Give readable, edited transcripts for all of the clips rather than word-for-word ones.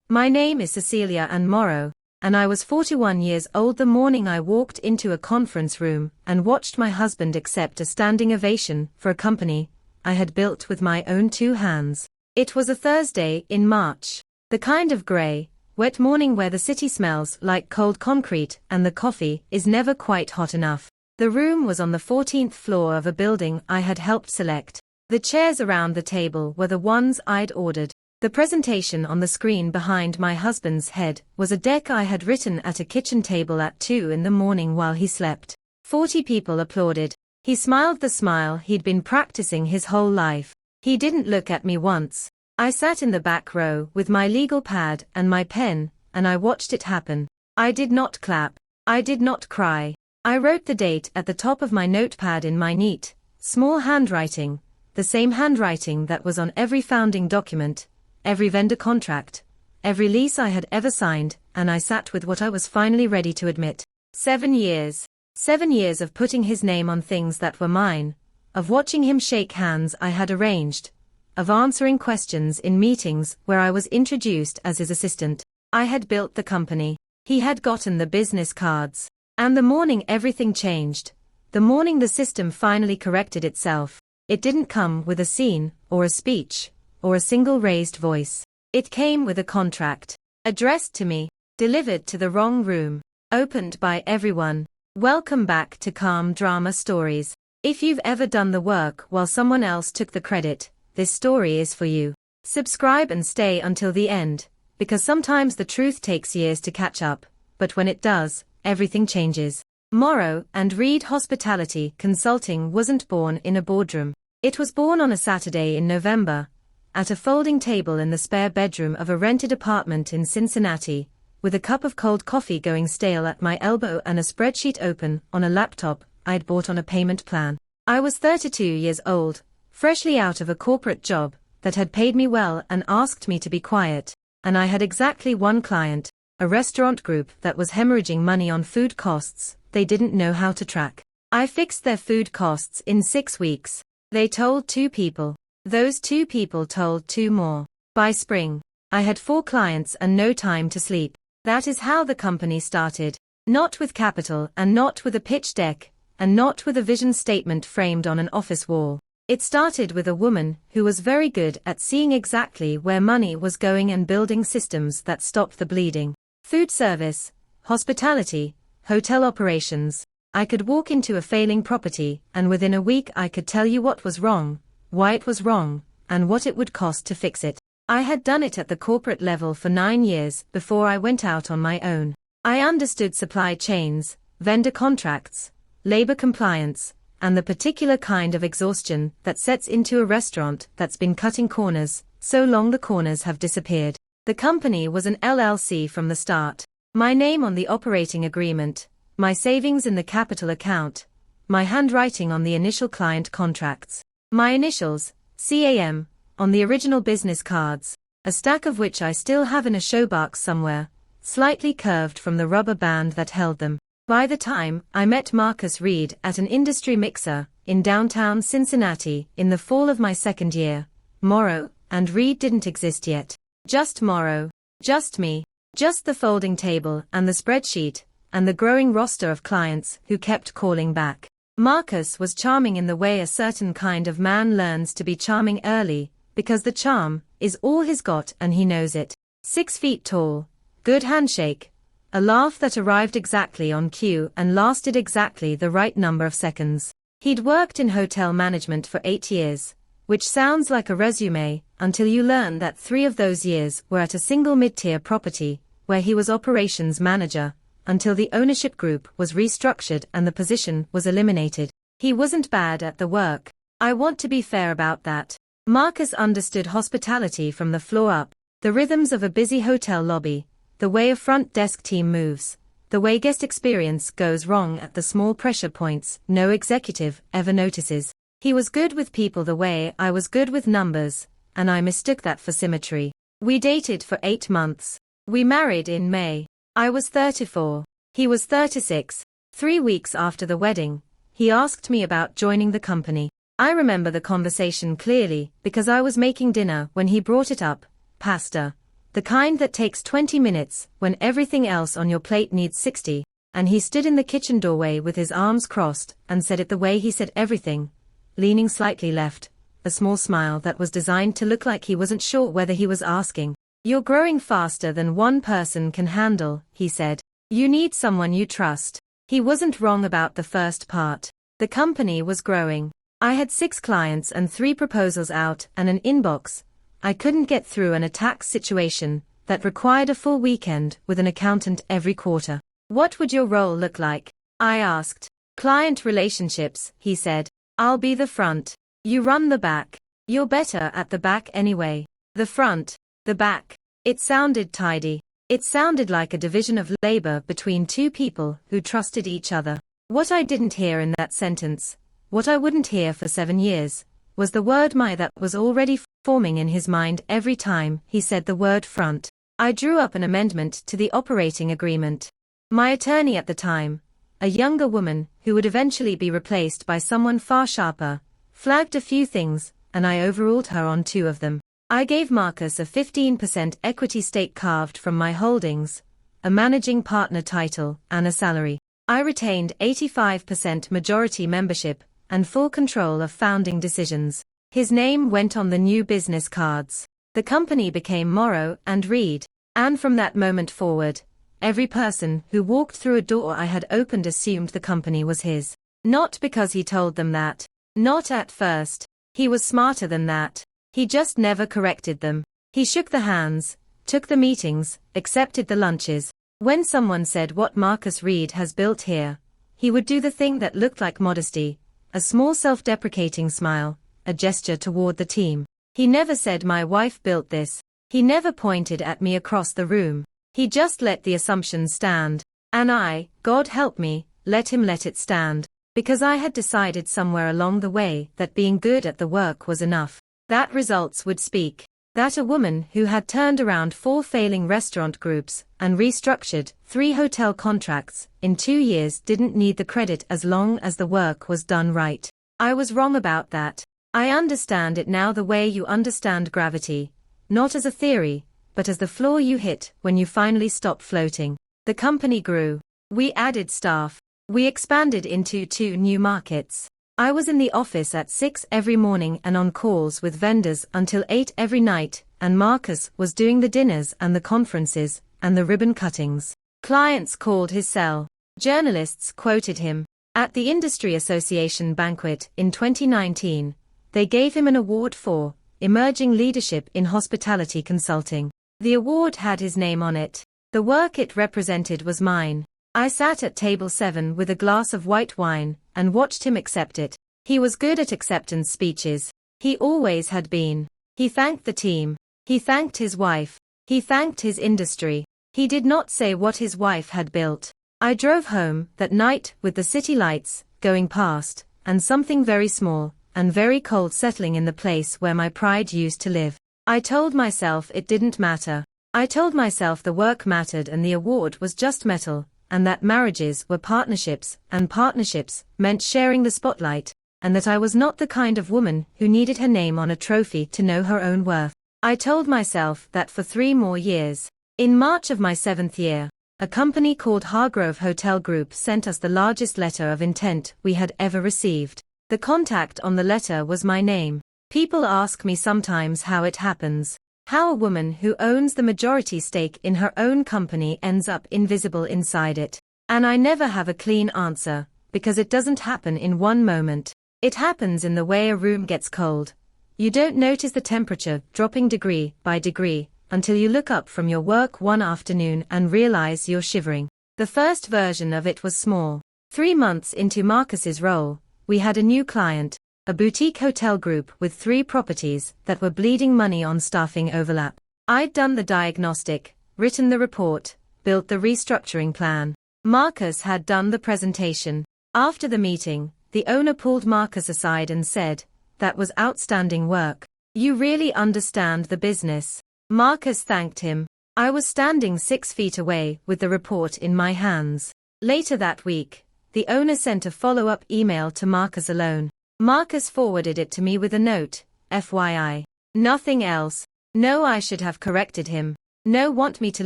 My name is Cecelia and Morrow, and I was 41 years old the morning I walked into a conference room and watched my husband accept a standing ovation for a company I had built with my own 2 hands. It was a Thursday in March, the kind of grey, wet morning where the city smells like cold concrete and the coffee is never quite hot enough. The room was on the 14th floor of a building I had helped select. The chairs around the table were the ones I'd ordered. The presentation on the screen behind my husband's head was a deck I had written at a kitchen table at 2 in the morning while he slept. 40 people applauded. He smiled the smile he'd been practicing his whole life. He didn't look at me once. I sat in the back row with my legal pad and my pen, and I watched it happen. I did not clap. I did not cry. I wrote the date at the top of my notepad in my neat, small handwriting, the same handwriting that was on every founding document, every vendor contract, every lease I had ever signed, and I sat with what I was finally ready to admit. 7 years. 7 years of putting his name on things that were mine, of watching him shake hands I had arranged, of answering questions in meetings where I was introduced as his assistant. I had built the company. He had gotten the business cards. And the morning everything changed, the morning the system finally corrected itself, it didn't come with a scene, or a speech, or a single raised voice. It came with a contract, addressed to me, delivered to the wrong room, opened by everyone. Welcome back to Calm Drama Stories. If you've ever done the work while someone else took the credit, this story is for you. Subscribe and stay until the end, because sometimes the truth takes years to catch up, but when it does, everything changes. Morrow and Reed Hospitality Consulting wasn't born in a boardroom. It was born on a Saturday in November, at a folding table in the spare bedroom of a rented apartment in Cincinnati, with a cup of cold coffee going stale at my elbow and a spreadsheet open on a laptop I'd bought on a payment plan. I was 32 years old, freshly out of a corporate job that had paid me well and asked me to be quiet, and I had exactly one client, a restaurant group that was hemorrhaging money on food costs they didn't know how to track. I fixed their food costs in 6 weeks. They told 2 people. Those 2 people told 2 more. By spring, I had 4 clients and no time to sleep. That is how the company started. Not with capital and not with a pitch deck, and not with a vision statement framed on an office wall. It started with a woman who was very good at seeing exactly where money was going and building systems that stopped the bleeding. Food service, hospitality, hotel operations. I could walk into a failing property and within a week I could tell you what was wrong, why it was wrong, and what it would cost to fix it. I had done it at the corporate level for 9 years before I went out on my own. I understood supply chains, vendor contracts, labor compliance, and the particular kind of exhaustion that sets into a restaurant that's been cutting corners, so long the corners have disappeared. The company was an LLC from the start. My name on the operating agreement, my savings in the capital account, my handwriting on the initial client contracts, my initials, CAM, on the original business cards, a stack of which I still have in a showbox somewhere, slightly curved from the rubber band that held them. By the time I met Marcus Reed at an industry mixer in downtown Cincinnati in the fall of my 2nd year, Morrow and Reed didn't exist yet. Just Morrow, just me, just the folding table and the spreadsheet, and the growing roster of clients who kept calling back. Marcus was charming in the way a certain kind of man learns to be charming early, because the charm is all he's got and he knows it. 6 feet tall, good handshake, a laugh that arrived exactly on cue and lasted exactly the right number of seconds. He'd worked in hotel management for 8 years, which sounds like a resume, until you learn that 3 of those years were at a single mid-tier property, where he was operations manager, until the ownership group was restructured and the position was eliminated. He wasn't bad at the work. I want to be fair about that. Marcus understood hospitality from the floor up, the rhythms of a busy hotel lobby, the way a front desk team moves, the way guest experience goes wrong at the small pressure points no executive ever notices. He was good with people the way I was good with numbers, and I mistook that for symmetry. We dated for 8 months. We married in May. I was 34. He was 36. 3 weeks after the wedding, he asked me about joining the company. I remember the conversation clearly because I was making dinner when he brought it up. Pasta. The kind that takes 20 minutes when everything else on your plate needs 60. And he stood in the kitchen doorway with his arms crossed and said it the way he said everything, leaning slightly left, a small smile that was designed to look like he wasn't sure whether he was asking. You're growing faster than one person can handle, he said. You need someone you trust. He wasn't wrong about the first part. The company was growing. I had 6 clients and 3 proposals out and an inbox. I couldn't get through a tax situation that required a full weekend with an accountant every quarter. What would your role look like? I asked. Client relationships, he said. I'll be the front. You run the back. You're better at the back anyway. The front, the back. It sounded tidy. It sounded like a division of labor between 2 people who trusted each other. What I didn't hear in that sentence, what I wouldn't hear for 7 years, was the word my that was already forming in his mind every time he said the word front. I drew up an amendment to the operating agreement. My attorney at the time, a younger woman who would eventually be replaced by someone far sharper, flagged a few things, and I overruled her on 2 of them. I gave Marcus a 15% equity stake carved from my holdings, a managing partner title, and a salary. I retained 85% majority membership and full control of founding decisions. His name went on the new business cards. The company became Morrow and Reed, and from that moment forward, every person who walked through a door I had opened assumed the company was his. Not because he told them that. Not at first. He was smarter than that. He just never corrected them. He shook the hands, took the meetings, accepted the lunches. When someone said what Marcus Reed has built here, he would do the thing that looked like modesty, a small self-deprecating smile, a gesture toward the team. He never said my wife built this. He never pointed at me across the room. He just let the assumption stand. And I, God help me, let him let it stand. Because I had decided somewhere along the way that being good at the work was enough. That results would speak. That a woman who had turned around 4 failing restaurant groups and restructured 3 hotel contracts in 2 years didn't need the credit as long as the work was done right. I was wrong about that. I understand it now the way you understand gravity, not as a theory, but as the floor you hit when you finally stop floating. The company grew. We added staff. We expanded into 2 new markets. I was in the office at 6 every morning and on calls with vendors until 8 every night, and Marcus was doing the dinners and the conferences, and the ribbon cuttings. Clients called his cell. Journalists quoted him. At the Industry Association banquet in 2019, they gave him an award for Emerging Leadership in Hospitality Consulting. The award had his name on it. The work it represented was mine. I sat at table 7 with a glass of white wine and watched him accept it. He was good at acceptance speeches. He always had been. He thanked the team. He thanked his wife. He thanked his industry. He did not say what his wife had built. I drove home that night with the city lights going past and something very small and very cold settling in the place where my pride used to live. I told myself it didn't matter. I told myself the work mattered and the award was just metal, and that marriages were partnerships, and partnerships meant sharing the spotlight, and that I was not the kind of woman who needed her name on a trophy to know her own worth. I told myself that for 3 more years. In March of my 7th year, a company called Hargrove Hotel Group sent us the largest letter of intent we had ever received. The contact on the letter was my name. People ask me sometimes how it happens. How a woman who owns the majority stake in her own company ends up invisible inside it. And I never have a clean answer, because it doesn't happen in one moment. It happens in the way a room gets cold. You don't notice the temperature dropping degree by degree until you look up from your work one afternoon and realize you're shivering. The first version of it was small. 3 months into Marcus's role, we had a new client, a boutique hotel group with 3 properties that were bleeding money on staffing overlap. I'd done the diagnostic, written the report, built the restructuring plan. Marcus had done the presentation. After the meeting, the owner pulled Marcus aside and said, "That was outstanding work. You really understand the business." Marcus thanked him. I was standing 6 feet away with the report in my hands. Later that week, the owner sent a follow-up email to Marcus alone. Marcus forwarded it to me with a note, FYI. Nothing else. No, I should have corrected him. No, want me to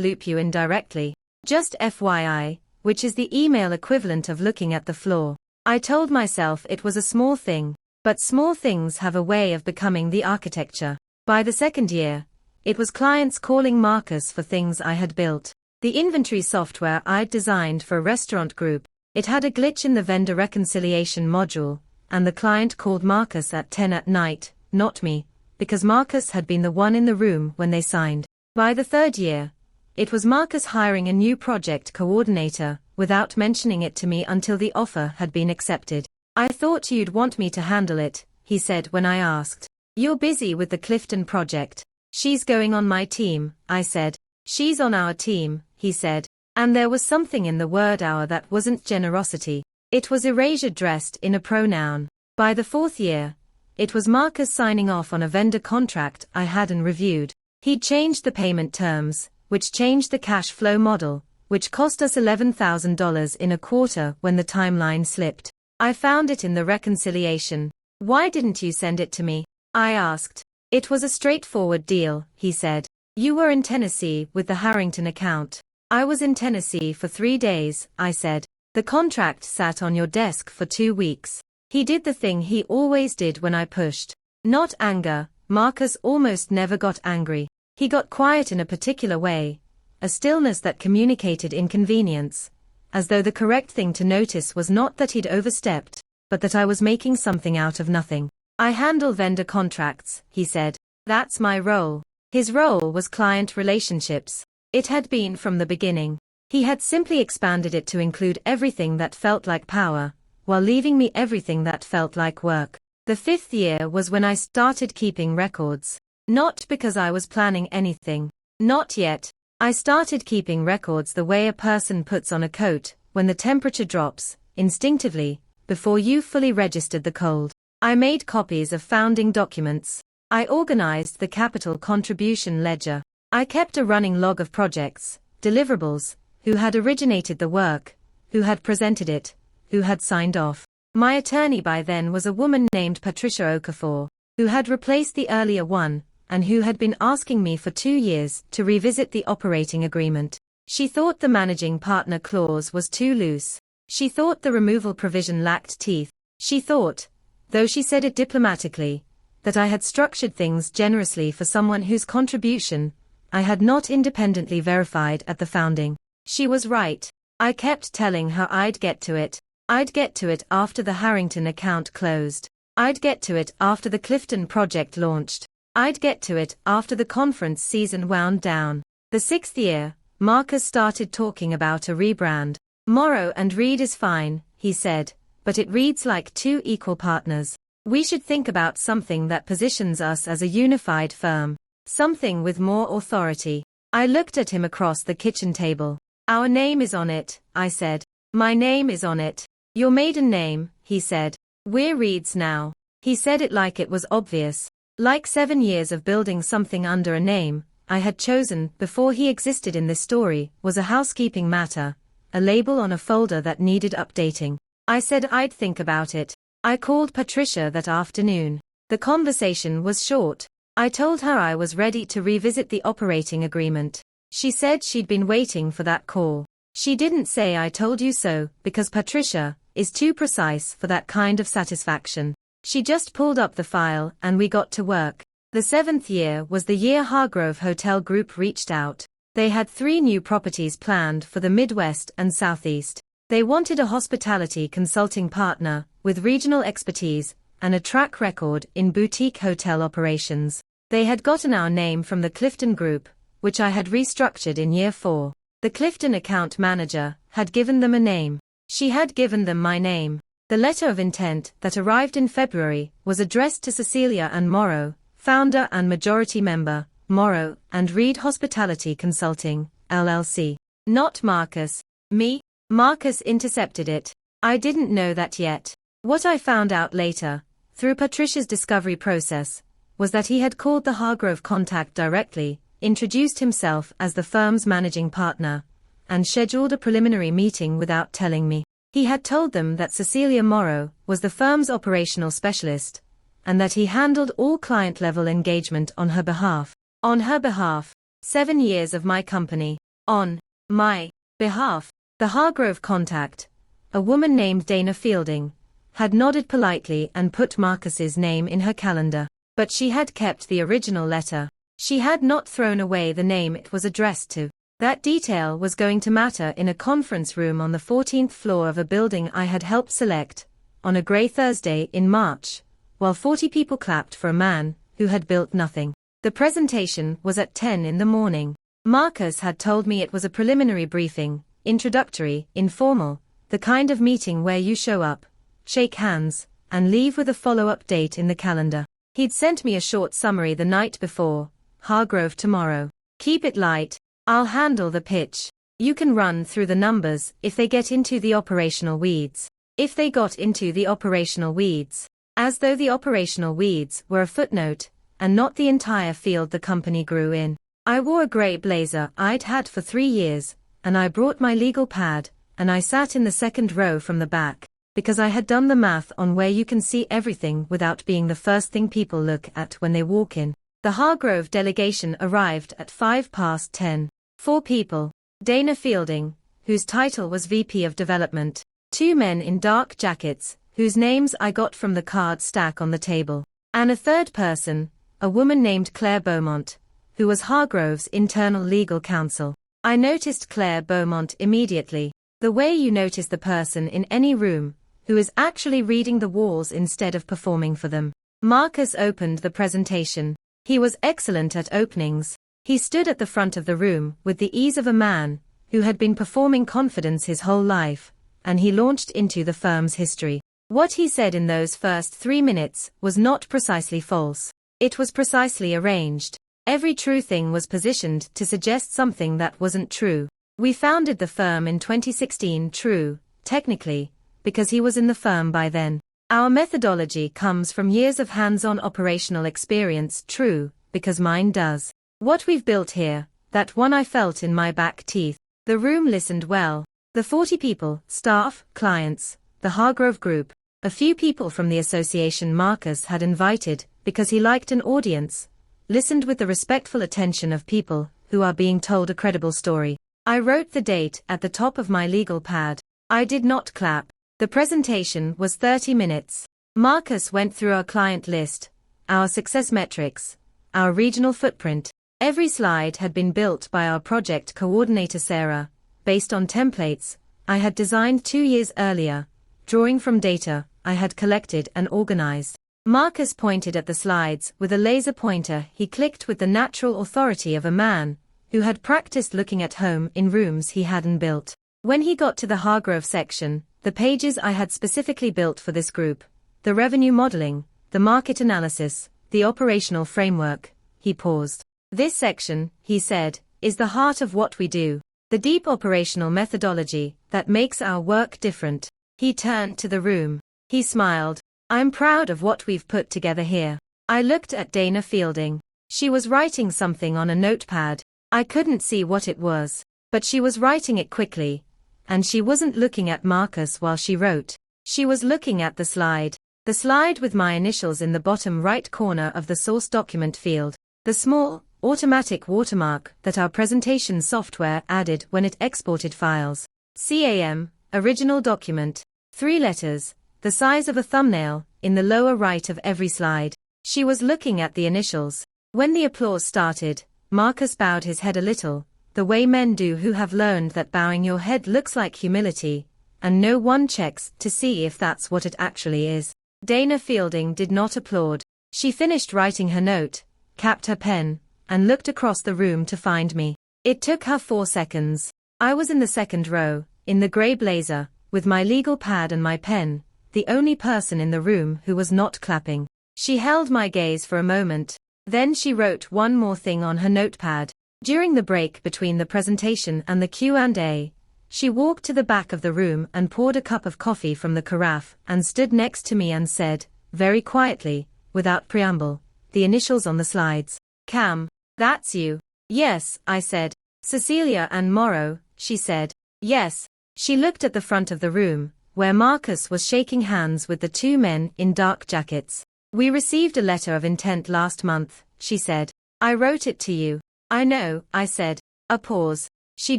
loop you in directly. Just FYI, which is the email equivalent of looking at the floor. I told myself it was a small thing, but small things have a way of becoming the architecture. By the second year, it was clients calling Marcus for things I had built. The inventory software I'd designed for a restaurant group, it had a glitch in the vendor reconciliation module, and the client called Marcus at 10 at night, not me, because Marcus had been the one in the room when they signed. By the third year, it was Marcus hiring a new project coordinator, without mentioning it to me until the offer had been accepted. I thought you'd want me to handle it, he said when I asked. You're busy with the Clifton project. She's going on my team, I said. She's on our team, he said. And there was something in the word our that wasn't generosity. It was erasure dressed in a pronoun. By the fourth year, it was Marcus signing off on a vendor contract I hadn't reviewed. He'd changed the payment terms, which changed the cash flow model, which cost us $11,000 in a quarter when the timeline slipped. I found it in the reconciliation. Why didn't you send it to me? I asked. It was a straightforward deal, he said. You were in Tennessee with the Harrington account. I was in Tennessee for 3 days, I said. The contract sat on your desk for 2 weeks. He did the thing he always did when I pushed. Not anger. Marcus almost never got angry. He got quiet in a particular way, a stillness that communicated inconvenience, as though the correct thing to notice was not that he'd overstepped, but that I was making something out of nothing. I handle vendor contracts, he said. That's my role. His role was client relationships. It had been from the beginning. He had simply expanded it to include everything that felt like power, while leaving me everything that felt like work. The fifth year was when I started keeping records. Not because I was planning anything. Not yet. I started keeping records the way a person puts on a coat, when the temperature drops, instinctively, before you fully registered the cold. I made copies of founding documents. I organized the capital contribution ledger. I kept a running log of projects, deliverables, who had originated the work, who had presented it, who had signed off. My attorney by then was a woman named Patricia Okafor, who had replaced the earlier one, and who had been asking me for 2 years to revisit the operating agreement. She thought the managing partner clause was too loose. She thought the removal provision lacked teeth. She thought, though she said it diplomatically, that I had structured things generously for someone whose contribution I had not independently verified at the founding. She was right. I kept telling her I'd get to it. I'd get to it after the Harrington account closed. I'd get to it after the Clifton project launched. I'd get to it after the conference season wound down. The 6th year, Marcus started talking about a rebrand. Morrow and Reed is fine, he said, but it reads like 2 equal partners. We should think about something that positions us as a unified firm. Something with more authority. I looked at him across the kitchen table. Our name is on it, I said. My name is on it. Your maiden name, he said. We're Reeds now. He said it like it was obvious. Like 7 years of building something under a name I had chosen before he existed in this story was a housekeeping matter, a label on a folder that needed updating. I said I'd think about it. I called Patricia that afternoon. The conversation was short. I told her I was ready to revisit the operating agreement. She said she'd been waiting for that call. She didn't say I told you so, because Patricia is too precise for that kind of satisfaction. She just pulled up the file and we got to work. The 7th year was the year Hargrove Hotel Group reached out. They had 3 new properties planned for the Midwest and Southeast. They wanted a hospitality consulting partner with regional expertise and a track record in boutique hotel operations. They had gotten our name from the Clifton Group, which I had restructured in year 4. The Clifton account manager had given them a name. She had given them my name. The letter of intent that arrived in February was addressed to Cecelia and Morrow, founder and majority member, Morrow and Reed Hospitality Consulting, LLC. Not Marcus. Me? Marcus intercepted it. I didn't know that yet. What I found out later, through Patricia's discovery process, was that he had called the Hargrove contact directly, introduced himself as the firm's managing partner, and scheduled a preliminary meeting without telling me. He had told them that Cecelia Morrow was the firm's operational specialist, and that he handled all client-level engagement on her behalf. On her behalf, 7 years of my company. On my behalf, the Hargrove contact, a woman named Dana Fielding, had nodded politely and put Marcus's name in her calendar. But she had kept the original letter. She had not thrown away the name it was addressed to. That detail was going to matter in a conference room on the 14th floor of a building I had helped select, on a grey Thursday in March, while 40 people clapped for a man who had built nothing. The presentation was at 10 in the morning. Marcus had told me it was a preliminary briefing, introductory, informal, the kind of meeting where you show up, shake hands, and leave with a follow-up date in the calendar. He'd sent me a short summary the night before. Hargrove tomorrow. Keep it light. I'll handle the pitch. You can run through the numbers if they get into the operational weeds. If they got into the operational weeds. As though the operational weeds were a footnote, and not the entire field the company grew in. I wore a grey blazer I'd had for 3 years, and I brought my legal pad, and I sat in the second row from the back, because I had done the math on where you can see everything without being the first thing people look at when they walk in. The Hargrove delegation arrived at 10:05. 4 people. Dana Fielding, whose title was VP of Development. 2 men in dark jackets, whose names I got from the card stack on the table. And a third person, a woman named Claire Beaumont, who was Hargrove's internal legal counsel. I noticed Claire Beaumont immediately. The way you notice the person in any room, who is actually reading the walls instead of performing for them. Marcus opened the presentation. He was excellent at openings. He stood at the front of the room with the ease of a man who had been performing confidence his whole life, and he launched into the firm's history. What he said in those first 3 minutes was not precisely false. It was precisely arranged. Every true thing was positioned to suggest something that wasn't true. We founded the firm in 2016, true, technically, because he was in the firm by then. Our methodology comes from years of hands-on operational experience, true, because mine does. What we've built here, that one I felt in my back teeth. The room listened well. The 40 people, staff, clients, the Hargrove Group, a few people from the association Marcus had invited because he liked an audience, listened with the respectful attention of people who are being told a credible story. I wrote the date at the top of my legal pad. I did not clap. The presentation was 30 minutes. Marcus went through our client list, our success metrics, our regional footprint. Every slide had been built by our project coordinator Sarah, based on templates I had designed 2 years earlier, drawing from data I had collected and organized. Marcus pointed at the slides with a laser pointer. He clicked with the natural authority of a man who had practiced looking at home in rooms he hadn't built. When he got to the Hargrove section, the pages I had specifically built for this group, the revenue modeling, the market analysis, the operational framework, he paused. This section, he said, is the heart of what we do, the deep operational methodology that makes our work different. He turned to the room. He smiled. I'm proud of what we've put together here. I looked at Dana Fielding. She was writing something on a notepad. I couldn't see what it was, but she was writing it quickly, and she wasn't looking at Marcus while she wrote. She was looking at the slide with my initials in the bottom right corner of the source document field, the small, automatic watermark that our presentation software added when it exported files. CAM, original document, 3 letters, the size of a thumbnail, in the lower right of every slide. She was looking at the initials. When the applause started, Marcus bowed his head a little, the way men do who have learned that bowing your head looks like humility, and no one checks to see if that's what it actually is. Dana Fielding did not applaud. She finished writing her note, capped her pen, and looked across the room to find me. It took her 4 seconds. I was in the second row, in the grey blazer, with my legal pad and my pen, the only person in the room who was not clapping. She held my gaze for a moment. Then she wrote one more thing on her notepad. During the break between the presentation and the Q&A, she walked to the back of the room and poured a cup of coffee from the carafe and stood next to me and said, very quietly, without preamble, the initials on the slides. Cam, that's you. Yes, I said. Cecelia and Morrow, she said. Yes. She looked at the front of the room, where Marcus was shaking hands with the 2 men in dark jackets. We received a letter of intent last month, she said. I wrote it to you. I know, I said. A pause. She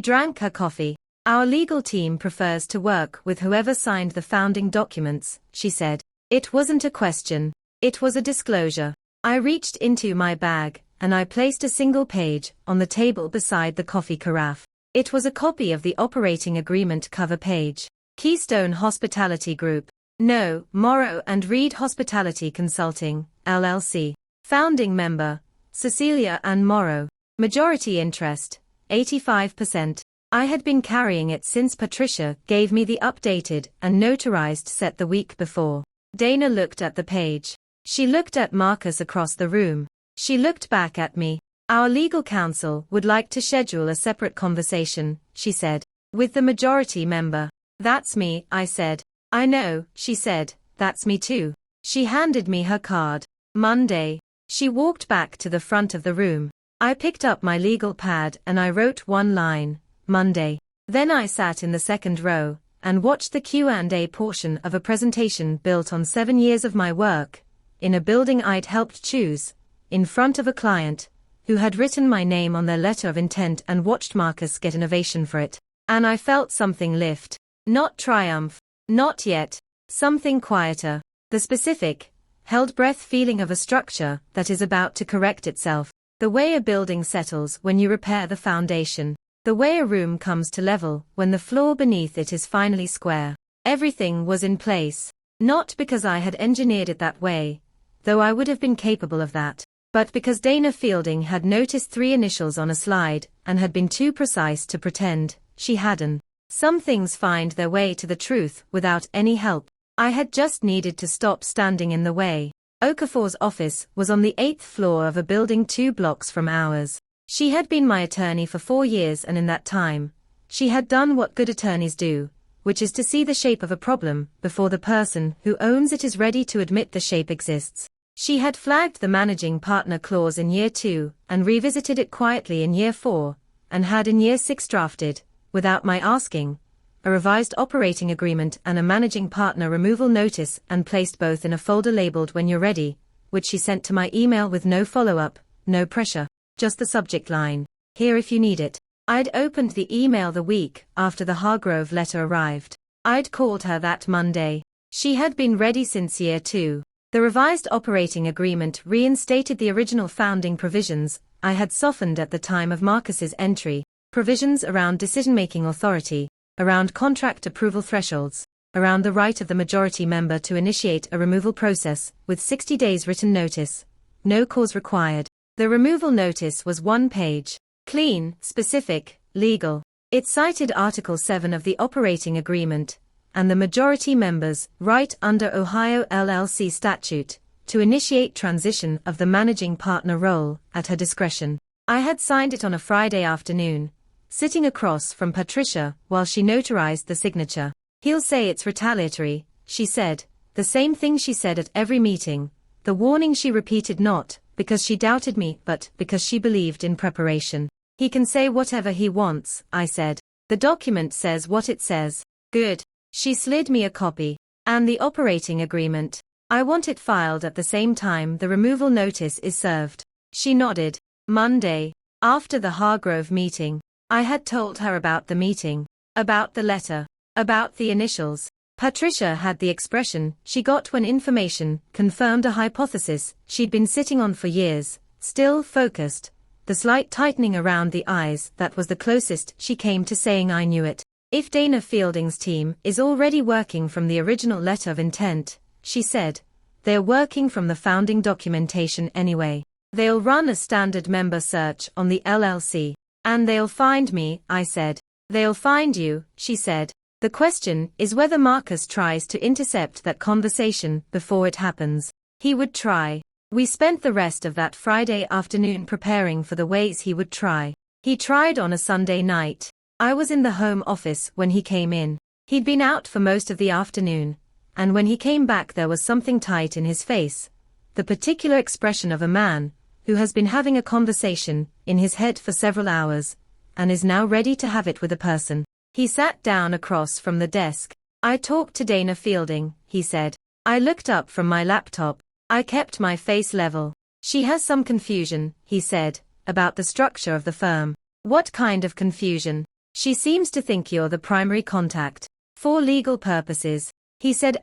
drank her coffee. Our legal team prefers to work with whoever signed the founding documents, she said. It wasn't a question. It was a disclosure. I reached into my bag, and I placed a single page on the table beside the coffee carafe. It was a copy of the operating agreement cover page. Keystone Hospitality Group. No, Morrow and Reed Hospitality Consulting, LLC. Founding member, Cecelia and Morrow. Majority interest, 85%. I had been carrying it since Patricia gave me the updated and notarized set the week before. Dana looked at the page. She looked at Marcus across the room. She looked back at me. Our legal counsel would like to schedule a separate conversation, she said, with the majority member. That's me, I said. I know, she said, that's me too. She handed me her card. Monday. She walked back to the front of the room. I picked up my legal pad and I wrote one line, Monday. Then I sat in the second row and watched the Q&A portion of a presentation built on 7 years of my work, in a building I'd helped choose, in front of a client who had written my name on their letter of intent and watched Marcus get an ovation for it. And I felt something lift. Not triumph. Not yet. Something quieter. The specific, held breath feeling of a structure that is about to correct itself. The way a building settles when you repair the foundation. The way a room comes to level when the floor beneath it is finally square. Everything was in place. Not because I had engineered it that way, though I would have been capable of that, but because Dana Fielding had noticed 3 initials on a slide and had been too precise to pretend she hadn't. Some things find their way to the truth without any help. I had just needed to stop standing in the way. Okafor's office was on the 8th floor of a building 2 blocks from ours. She had been my attorney for 4 years, and in that time, she had done what good attorneys do, which is to see the shape of a problem before the person who owns it is ready to admit the shape exists. She had flagged the managing partner clause in year 2 and revisited it quietly in year 4, and had in year 6 drafted, without my asking, a revised operating agreement and a managing partner removal notice and placed both in a folder labeled "When You're Ready," which she sent to my email with no follow-up, no pressure, just the subject line, "Here if you need it." I'd opened the email the week after the Hargrove letter arrived. I'd called her that Monday. She had been ready since year 2. The revised operating agreement reinstated the original founding provisions I had softened at the time of Marcus's entry, provisions around decision-making authority, around contract approval thresholds, around the right of the majority member to initiate a removal process with 60 days written notice. No cause required. The removal notice was 1 page. Clean, specific, legal. It cited Article 7 of the operating agreement, and the majority member's right under Ohio LLC statute to initiate transition of the managing partner role at her discretion. I had signed it on a Friday afternoon, sitting across from Patricia while she notarized the signature. "He'll say it's retaliatory," she said, the same thing she said at every meeting, the warning she repeated not because she doubted me but because she believed in preparation. "He can say whatever he wants," I said. "The document says what it says." "Good." She slid me a copy. "And the operating agreement. I want it filed at the same time the removal notice is served." She nodded. Monday. After the Hargrove meeting. I had told her about the meeting. About the letter. About the initials. Patricia had the expression she got when information confirmed a hypothesis she'd been sitting on for years, still focused. The slight tightening around the eyes that was the closest she came to saying I knew it. "If Dana Fielding's team is already working from the original letter of intent," she said, "they're working from the founding documentation anyway. They'll run a standard member search on the LLC. And they'll find me," I said. "They'll find you," she said. "The question is whether Marcus tries to intercept that conversation before it happens." He would try. We spent the rest of that Friday afternoon preparing for the ways he would try. He tried on a Sunday night. I was in the home office when he came in. He'd been out for most of the afternoon, and when he came back there was something tight in his face, the particular expression of a man who has been having a conversation in his head for several hours, and is now ready to have it with a person. He sat down across from the desk. "I talked to Dana Fielding," he said. I looked up from my laptop. I kept my face level. "She has some confusion," he said, about the structure of the firm. What kind of confusion? She seems to think you're the primary contact. For legal purposes. He said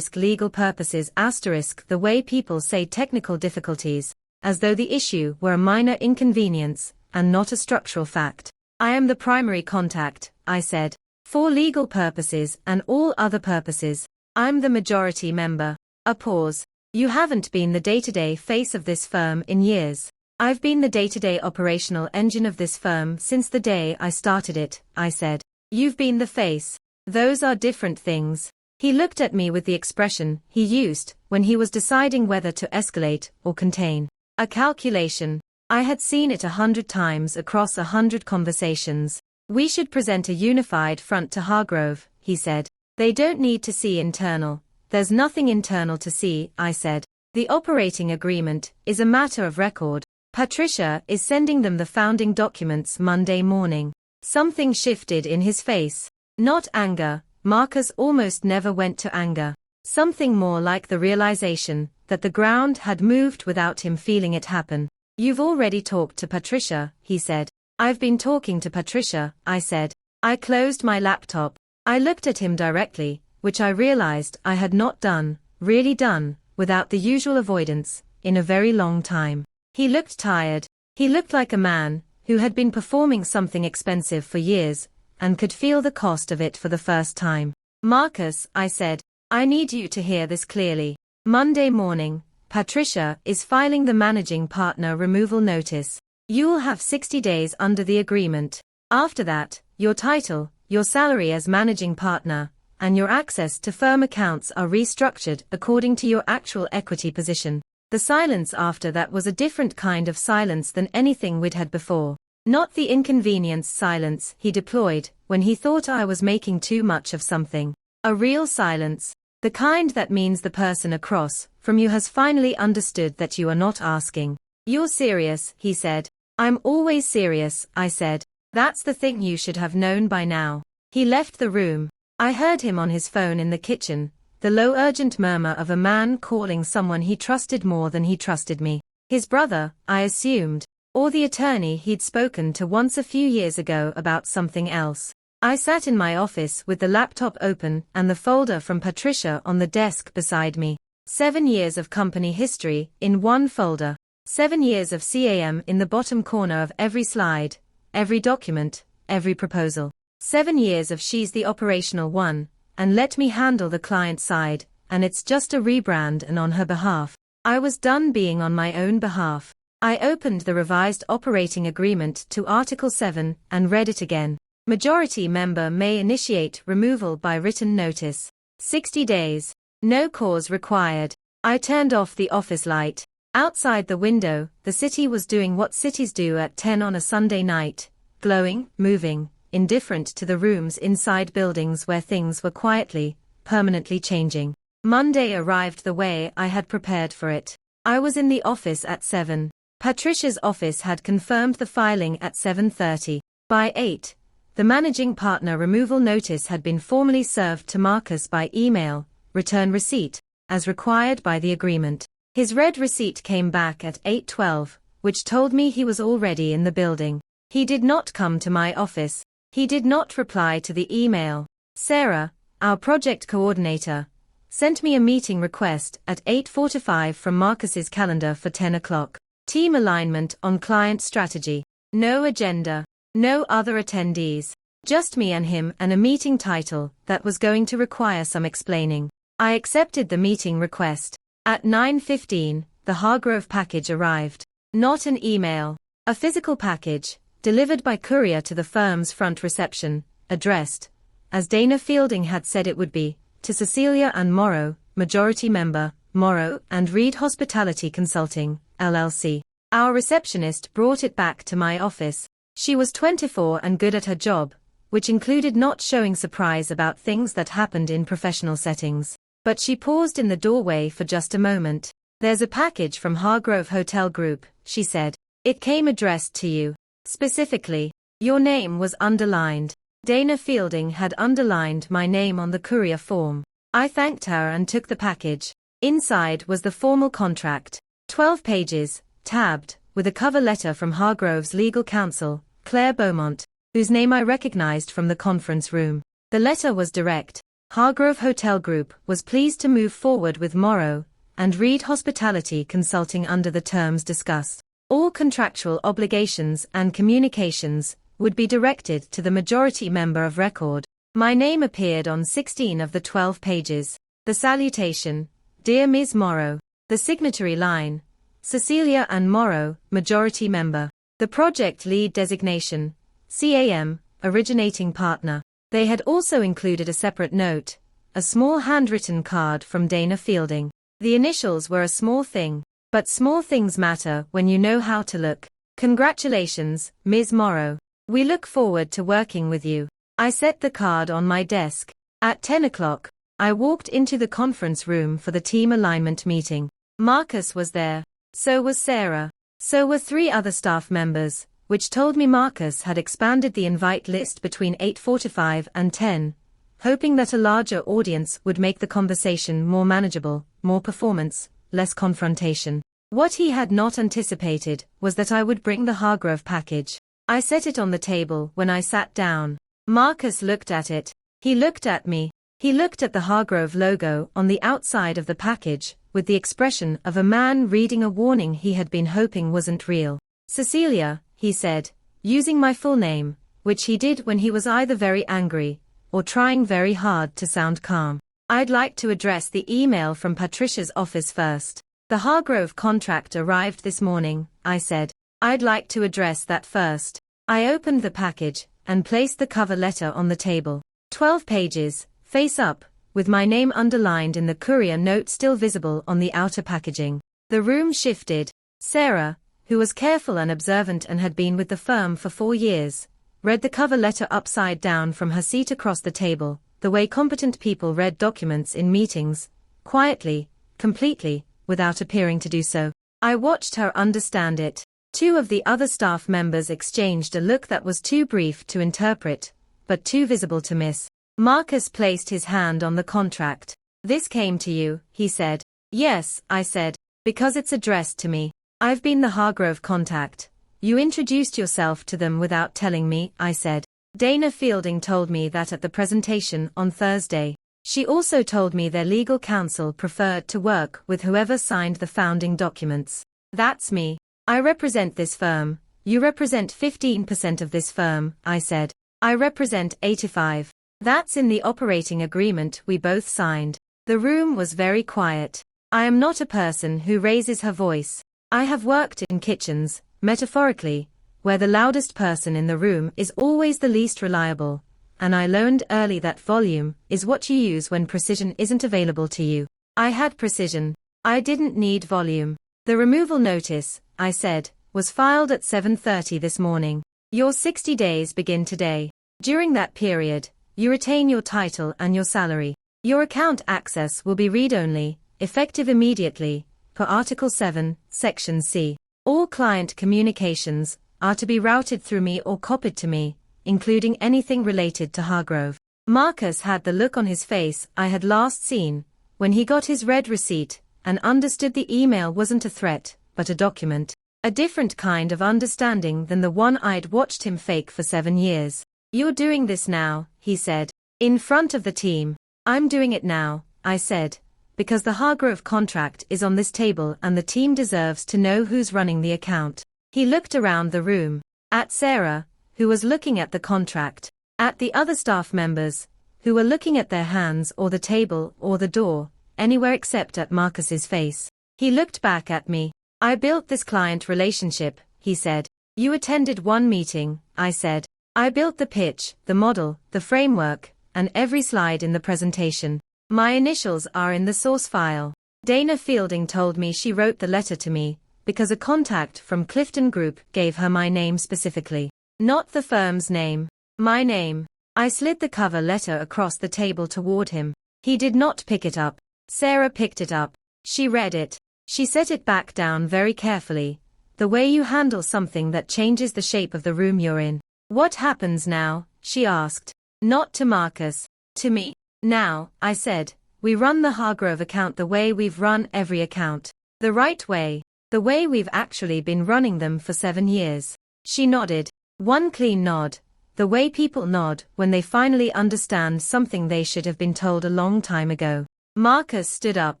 legal purposes the way people say technical difficulties, as though the issue were a minor inconvenience, and not a structural fact. I am the primary contact, I said. For legal purposes and all other purposes. I'm the majority member. A pause. You haven't been the day-to-day face of this firm in years. I've been the day-to-day operational engine of this firm since the day I started it, I said. You've been the face. Those are different things. He looked at me with the expression he used when he was deciding whether to escalate or contain. A calculation. I had seen it 100 times across 100 conversations. We should present a unified front to Hargrove, he said. They don't need to see internal. There's nothing internal to see, I said. The operating agreement is a matter of record. Patricia is sending them the founding documents Monday morning. Something shifted in his face. Not anger. Marcus almost never went to anger. Something more like the realization that the ground had moved without him feeling it happen. You've already talked to Patricia, he said. I've been talking to Patricia, I said. I closed my laptop. I looked at him directly, which I realized I had not done, really done, without the usual avoidance, in a very long time. He looked tired. He looked like a man who had been performing something expensive for years, and could feel the cost of it for the first time. Marcus, I said, I need you to hear this clearly. Monday morning, Patricia is filing the managing partner removal notice. You'll have 60 days under the agreement. After that, your title, your salary as managing partner, and your access to firm accounts are restructured according to your actual equity position. The silence after that was a different kind of silence than anything we'd had before. Not the inconvenienced silence he deployed when he thought I was making too much of something. A real silence. The kind that means the person across from you has finally understood that you are not asking. You're serious, he said. I'm always serious, I said. That's the thing you should have known by now. He left the room. I heard him on his phone in the kitchen, the low urgent murmur of a man calling someone he trusted more than he trusted me. His brother, I assumed. Or the attorney he'd spoken to once a few years ago about something else. I sat in my office with the laptop open and the folder from Patricia on the desk beside me. 7 years of company history in one folder. 7 years of CAM in the bottom corner of every slide, every document, every proposal. 7 years of she's the operational one, and let me handle the client side, and it's just a rebrand and on her behalf. I was done being on my own behalf. I opened the revised operating agreement to Article 7 and read it again. Majority member may initiate removal by written notice. 60 days. No cause required. I turned off the office light. Outside the window, the city was doing what cities do at 10 on a Sunday night. Glowing, moving, indifferent to the rooms inside buildings where things were quietly, permanently changing. Monday arrived the way I had prepared for it. I was in the office at 7. Patricia's office had confirmed the filing at 7:30. By 8, the managing partner removal notice had been formally served to Marcus by email, return receipt, as required by the agreement. His red receipt came back at 8:12, which told me he was already in the building. He did not come to my office. He did not reply to the email. Sarah, our project coordinator, sent me a meeting request at 8:45 from Marcus's calendar for 10 o'clock. Team alignment on client strategy. No agenda. No other attendees. Just me and him and a meeting title that was going to require some explaining. I accepted the meeting request. At 9:15, the Hargrove package arrived. Not an email. A physical package, delivered by courier to the firm's front reception, addressed, as Dana Fielding had said it would be, to Cecelia and Morrow, majority member, Morrow and Reed Hospitality Consulting, LLC. Our receptionist brought it back to my office. She was 24 and good at her job, which included not showing surprise about things that happened in professional settings. But she paused in the doorway for just a moment. There's a package from Hargrove Hotel Group, she said. It came addressed to you. Specifically, your name was underlined. Dana Fielding had underlined my name on the courier form. I thanked her and took the package. Inside was the formal contract. 12 pages, tabbed, with a cover letter from Hargrove's legal counsel, Claire Beaumont, whose name I recognized from the conference room. The letter was direct. Hargrove Hotel Group was pleased to move forward with Morrow and Reed Hospitality Consulting under the terms discussed. All contractual obligations and communications would be directed to the majority member of record. My name appeared on 16 of the 12 pages. The salutation, Dear Ms. Morrow. The signatory line, Cecelia and Morrow, majority member. The project lead designation, CAM, originating partner. They had also included a separate note, a small handwritten card from Dana Fielding. The initials were a small thing, but small things matter when you know how to look. Congratulations, Ms. Morrow. We look forward to working with you. I set the card on my desk. At 10 o'clock, I walked into the conference room for the team alignment meeting. Marcus was there. So was Sarah. So were 3 other staff members, which told me Marcus had expanded the invite list between 8:45 and 10, hoping that a larger audience would make the conversation more manageable, more performance, less confrontation. What he had not anticipated was that I would bring the Hargrove package. I set it on the table when I sat down. Marcus looked at it. He looked at me. He looked at the Hargrove logo on the outside of the package, with the expression of a man reading a warning he had been hoping wasn't real. Cecelia, he said, using my full name, which he did when he was either very angry or trying very hard to sound calm. I'd like to address the email from Patricia's office first. The Hargrove contract arrived this morning, I said. I'd like to address that first. I opened the package and placed the cover letter on the table. 12 pages, face up, with my name underlined in the courier note still visible on the outer packaging. The room shifted. Sarah, who was careful and observant and had been with the firm for 4 years, read the cover letter upside down from her seat across the table, the way competent people read documents in meetings, quietly, completely, without appearing to do so. I watched her understand it. 2 of the other staff members exchanged a look that was too brief to interpret, but too visible to miss. Marcus placed his hand on the contract. This came to you, he said. Yes, I said, because it's addressed to me. I've been the Hargrove contact. You introduced yourself to them without telling me, I said. Dana Fielding told me that at the presentation on Thursday. She also told me their legal counsel preferred to work with whoever signed the founding documents. That's me. I represent this firm. You represent 15% of this firm, I said. I represent 85. That's in the operating agreement we both signed. The room was very quiet. I am not a person who raises her voice. I have worked in kitchens, metaphorically, where the loudest person in the room is always the least reliable, and I learned early that volume is what you use when precision isn't available to you. I had precision. I didn't need volume. The removal notice, I said, was filed at 7:30 this morning. Your 60 days begin today. During that period, you retain your title and your salary. Your account access will be read-only, effective immediately, per Article 7, Section C. All client communications are to be routed through me or copied to me, including anything related to Hargrove. Marcus had the look on his face I had last seen when he got his red receipt and understood the email wasn't a threat, but a document. A different kind of understanding than the one I'd watched him fake for 7 years. You're doing this now, he said, in front of the team. I'm doing it now, I said, because the Hargrove contract is on this table and the team deserves to know who's running the account. He looked around the room, at Sarah, who was looking at the contract, at the other staff members, who were looking at their hands or the table or the door, anywhere except at Marcus's face. He looked back at me. I built this client relationship, he said. You attended one meeting, I said. I built the pitch, the model, the framework, and every slide in the presentation. My initials are in the source file. Dana Fielding told me she wrote the letter to me, because a contact from Clifton Group gave her my name specifically. Not the firm's name. My name. I slid the cover letter across the table toward him. He did not pick it up. Sarah picked it up. She read it. She set it back down very carefully, the way you handle something that changes the shape of the room you're in. What happens now? She asked. Not to Marcus. To me. Now, I said, we run the Hargrove account the way we've run every account. The right way. The way we've actually been running them for 7 years. She nodded. One clean nod. The way people nod when they finally understand something they should have been told a long time ago. Marcus stood up.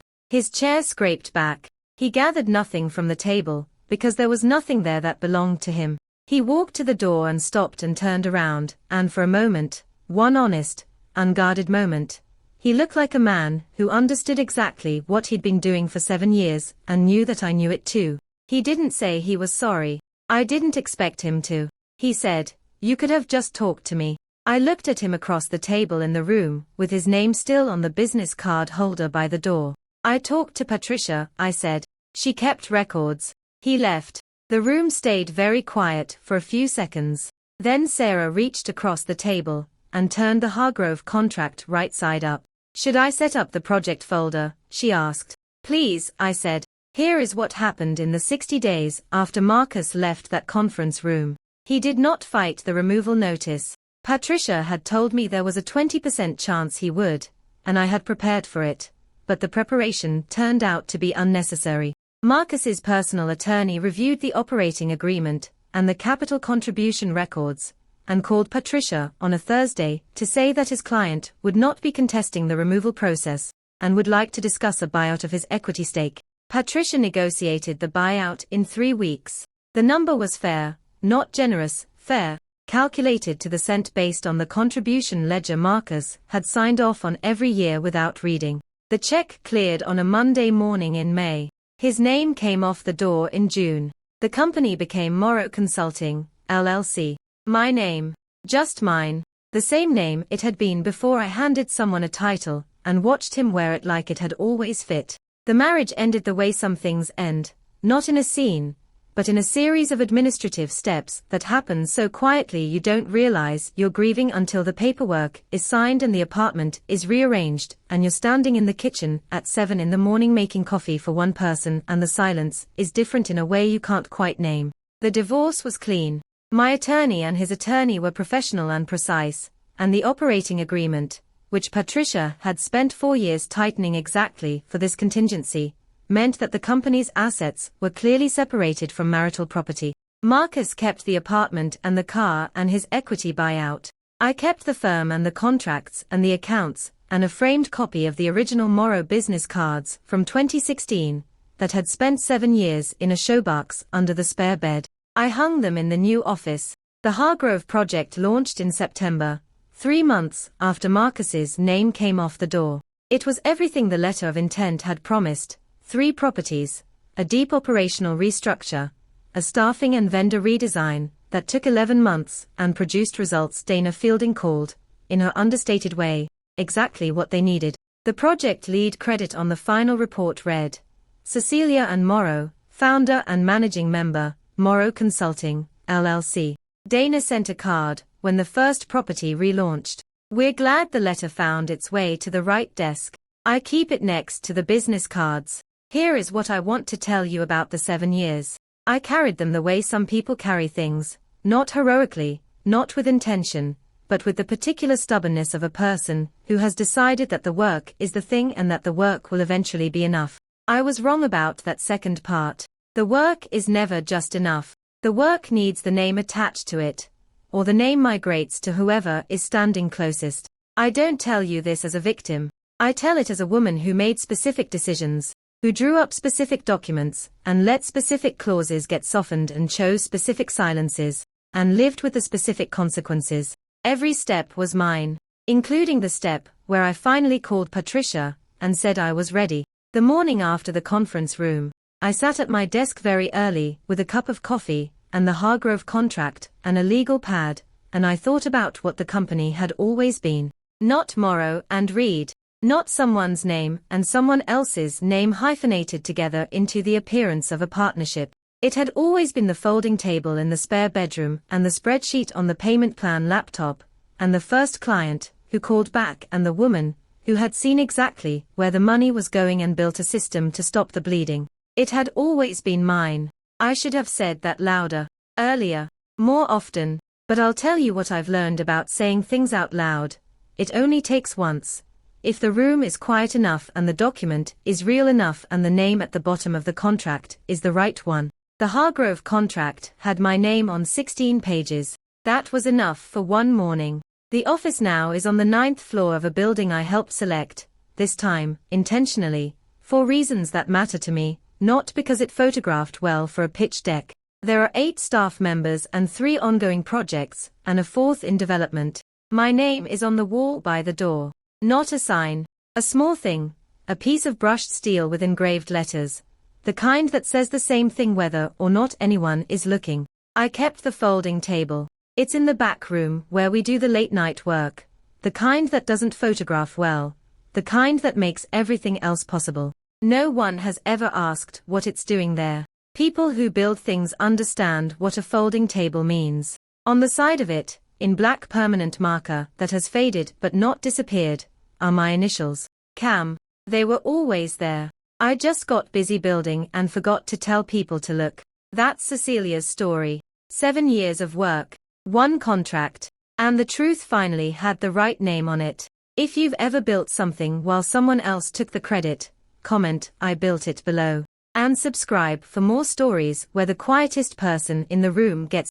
His chair scraped back. He gathered nothing from the table, because there was nothing there that belonged to him. He walked to the door and stopped and turned around, and for a moment, one honest, unguarded moment, he looked like a man who understood exactly what he'd been doing for 7 years, and knew that I knew it too. He didn't say he was sorry. I didn't expect him to. He said, "You could have just talked to me." I looked at him across the table in the room, with his name still on the business card holder by the door. "I talked to Patricia," I said. "She kept records." He left. The room stayed very quiet for a few seconds. Then Sarah reached across the table and turned the Hargrove contract right side up. "Should I set up the project folder?" she asked. "Please," I said. Here is what happened in the 60 days after Marcus left that conference room. He did not fight the removal notice. Patricia had told me there was a 20% chance he would, and I had prepared for it, but the preparation turned out to be unnecessary. Marcus's personal attorney reviewed the operating agreement and the capital contribution records, and called Patricia on a Thursday to say that his client would not be contesting the removal process, and would like to discuss a buyout of his equity stake. Patricia negotiated the buyout in 3 weeks. The number was fair, not generous, fair, calculated to the cent based on the contribution ledger Marcus had signed off on every year without reading. The check cleared on a Monday morning in May. His name came off the door in June. The company became Morrow Consulting, LLC. My name. Just mine. The same name it had been before I handed someone a title, and watched him wear it like it had always fit. The marriage ended the way some things end, not in a scene, but in a series of administrative steps that happen so quietly you don't realize you're grieving until the paperwork is signed and the apartment is rearranged, and you're standing in the kitchen at 7 in the morning making coffee for one person, and the silence is different in a way you can't quite name. The divorce was clean. My attorney and his attorney were professional and precise, and the operating agreement, which Patricia had spent 4 years tightening exactly for this contingency, meant that the company's assets were clearly separated from marital property. Marcus kept the apartment and the car and his equity buyout. I kept the firm and the contracts and the accounts, and a framed copy of the original Morrow business cards from 2016 that had spent 7 years in a showbox under the spare bed. I hung them in the new office. The Hargrove project launched in September, 3 months after Marcus's name came off the door. It was everything the letter of intent had promised: 3 properties, a deep operational restructure, a staffing and vendor redesign that took 11 months and produced results Dana Fielding called, in her understated way, exactly what they needed. The project lead credit on the final report read, Cecelia and Morrow, founder and managing member, Morrow Consulting, LLC. Dana sent a card when the first property relaunched. We're glad the letter found its way to the right desk. I keep it next to the business cards. Here is what I want to tell you about the 7 years. I carried them the way some people carry things, not heroically, not with intention, but with the particular stubbornness of a person who has decided that the work is the thing and that the work will eventually be enough. I was wrong about that second part. The work is never just enough. The work needs the name attached to it, or the name migrates to whoever is standing closest. I don't tell you this as a victim. I tell it as a woman who made specific decisions, who drew up specific documents, and let specific clauses get softened and chose specific silences, and lived with the specific consequences. Every step was mine, including the step where I finally called Patricia and said I was ready. The morning after the conference room, I sat at my desk very early with a cup of coffee and the Hargrove contract and a legal pad, and I thought about what the company had always been. Not Morrow and Reed. Not someone's name and someone else's name hyphenated together into the appearance of a partnership. It had always been the folding table in the spare bedroom and the spreadsheet on the payment plan laptop, and the first client who called back and the woman who had seen exactly where the money was going and built a system to stop the bleeding. It had always been mine. I should have said that louder, earlier, more often, but I'll tell you what I've learned about saying things out loud. It only takes once, if the room is quiet enough and the document is real enough and the name at the bottom of the contract is the right one. The Hargrove contract had my name on 16 pages. That was enough for one morning. The office now is on the 9th floor of a building I helped select, this time, intentionally, for reasons that matter to me, not because it photographed well for a pitch deck. There are 8 staff members and 3 ongoing projects, and a 4th in development. My name is on the wall by the door. Not a sign. A small thing, a piece of brushed steel with engraved letters. The kind that says the same thing whether or not anyone is looking. I kept the folding table. It's in the back room where we do the late night work. The kind that doesn't photograph well. The kind that makes everything else possible. No one has ever asked what it's doing there. People who build things understand what a folding table means. On the side of it, in black permanent marker that has faded but not disappeared, are my initials. Cam. They were always there. I just got busy building and forgot to tell people to look. That's Cecelia's story. 7 years of work, 1 contract, and the truth finally had the right name on it. If you've ever built something while someone else took the credit, comment, I built it below. And subscribe for more stories where the quietest person in the room gets